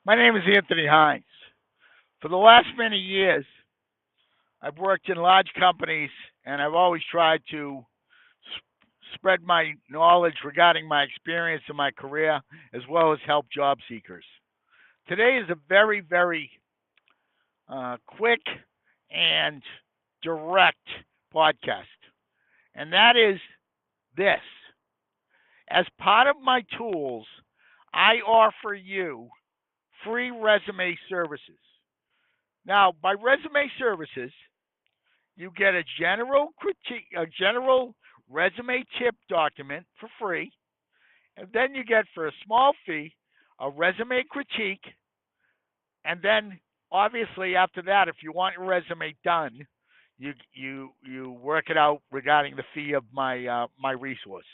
My name is Anthony Hines. For the last many years, I've worked in large companies and I've always tried to spread my knowledge regarding my experience in my career as well as help job seekers. Today is a very quick and direct podcast, and that is this. As part of my tools, I offer you free resume services. Now, by resume services, you get a general resume tip document for free, and then you get for a small fee a resume critique, and then obviously after that, if you want your resume done, you work it out regarding the fee of my resource.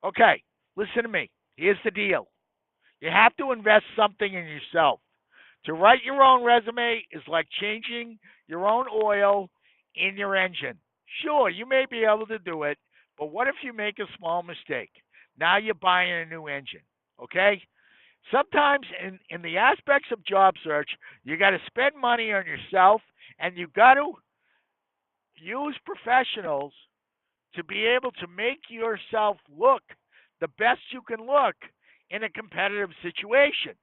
Okay, listen to me. Here's the deal. You have to invest something in yourself. To write your own resume is like changing your own oil in your engine. Sure, you may be able to do it, but what if you make a small mistake? Now you're buying a new engine, okay? Sometimes in the aspects of job search, you got to spend money on yourself and you got to use professionals to be able to make yourself look the best you can look in a competitive situation.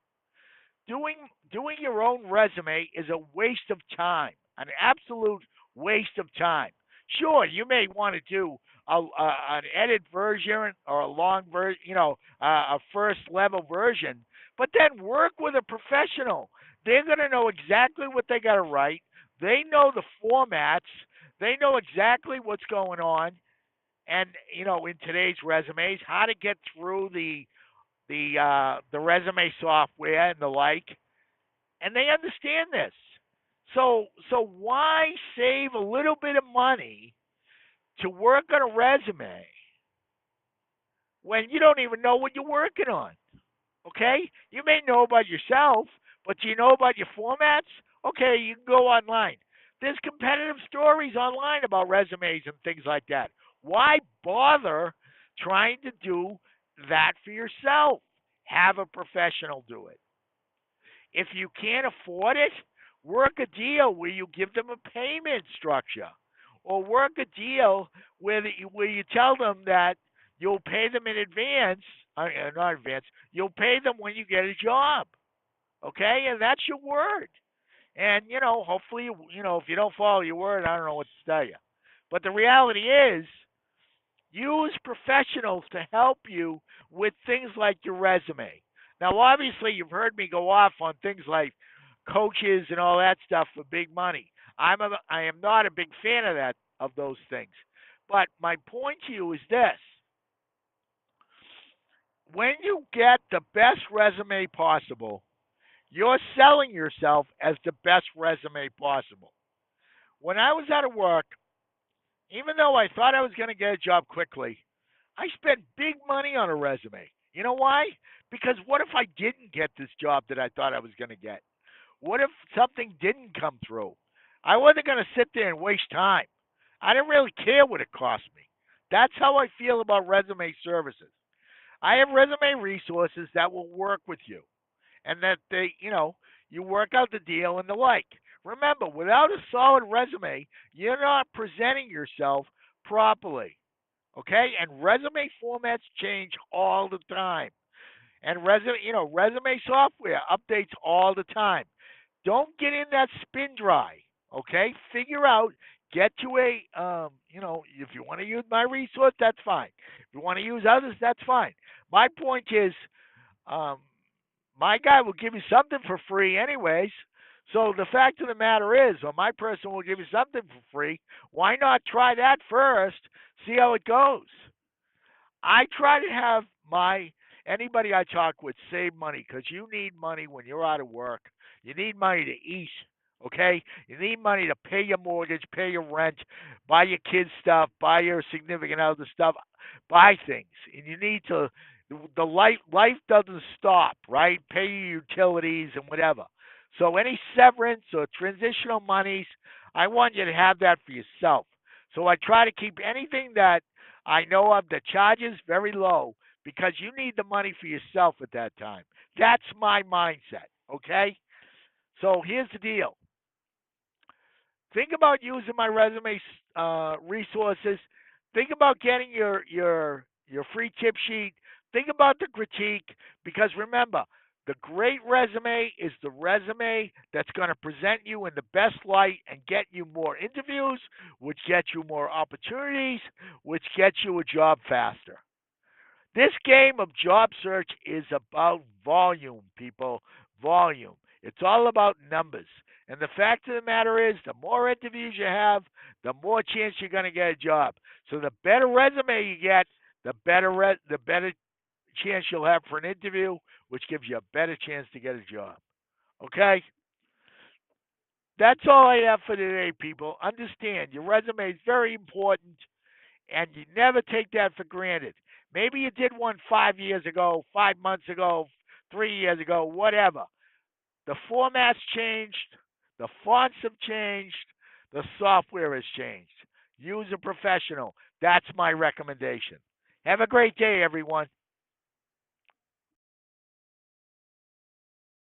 doing doing your own resume is a waste of time, an absolute waste of time. Sure, you may want to do an edit version or a long version, a first level version, but then work with a professional. They're going to know exactly what they got to write. They know the formats. They know exactly what's going on, and in today's resumes, how to get through the resume software and the like, and they understand this. So why save a little bit of money to work on a resume when you don't even know what you're working on? Okay, you may know about yourself, but do you know about your formats? Okay, you can go online. There's competitive stories online about resumes and things like that. Why bother trying to do that for yourself? Have a professional do it. If you can't afford it, work a deal where you give them a payment structure, or work a deal where you tell them that you'll pay them in advance. Not advance. You'll pay them when you get a job. Okay, and that's your word. And hopefully, if you don't follow your word, I don't know what to tell you. But the reality is, use professionals to help you with things like your resume. Now, obviously, you've heard me go off on things like coaches and all that stuff for big money. I am not a big fan of those things. But my point to you is this: when you get the best resume possible, you're selling yourself as the best resume possible. When I was out of work, even though I thought I was going to get a job quickly, I spent big money on a resume. You know why? Because what if I didn't get this job that I thought I was going to get? What if something didn't come through? I wasn't going to sit there and waste time. I didn't really care what it cost me. That's how I feel about resume services. I have resume resources that will work with you, and that you work out the deal and the like. Remember, without a solid resume, you're not presenting yourself properly. Okay? And resume formats change all the time. And resume software updates all the time. Don't get in that spin dry. Okay? Figure out, get to if you want to use my resource, that's fine. If you want to use others, that's fine. My point is, um, my guy will give you something for free anyways. So the fact of the matter is, or my person will give you something for free. Why not try that first? See how it goes. I try to have my anybody I talk with save money because you need money when you're out of work. You need money to eat. Okay, you need money to pay your mortgage, pay your rent, buy your kids stuff, buy your significant other stuff, buy things, and you need to. The life doesn't stop, right? Pay your utilities and whatever. So any severance or transitional monies, I want you to have that for yourself. So I try to keep anything that I know of the charges very low because you need the money for yourself at that time. That's my mindset. Okay? So here's the deal. Think about using my resume resources. Think about getting your free tip sheet. Think about the critique because remember, the great resume is the resume that's going to present you in the best light and get you more interviews, which get you more opportunities, which gets you a job faster. This game of job search is about volume, people. Volume. It's all about numbers. And the fact of the matter is, the more interviews you have, the more chance you're going to get a job. So the better resume you get, the better chance you'll have for an interview, which gives you a better chance to get a job. Okay? That's all I have for today, people. Understand your resume is very important and you never take that for granted. Maybe you did one 5 years ago, 5 months ago, 3 years ago, whatever. The format's changed, the fonts have changed, the software has changed. Use a professional. That's my recommendation. Have a great day, everyone.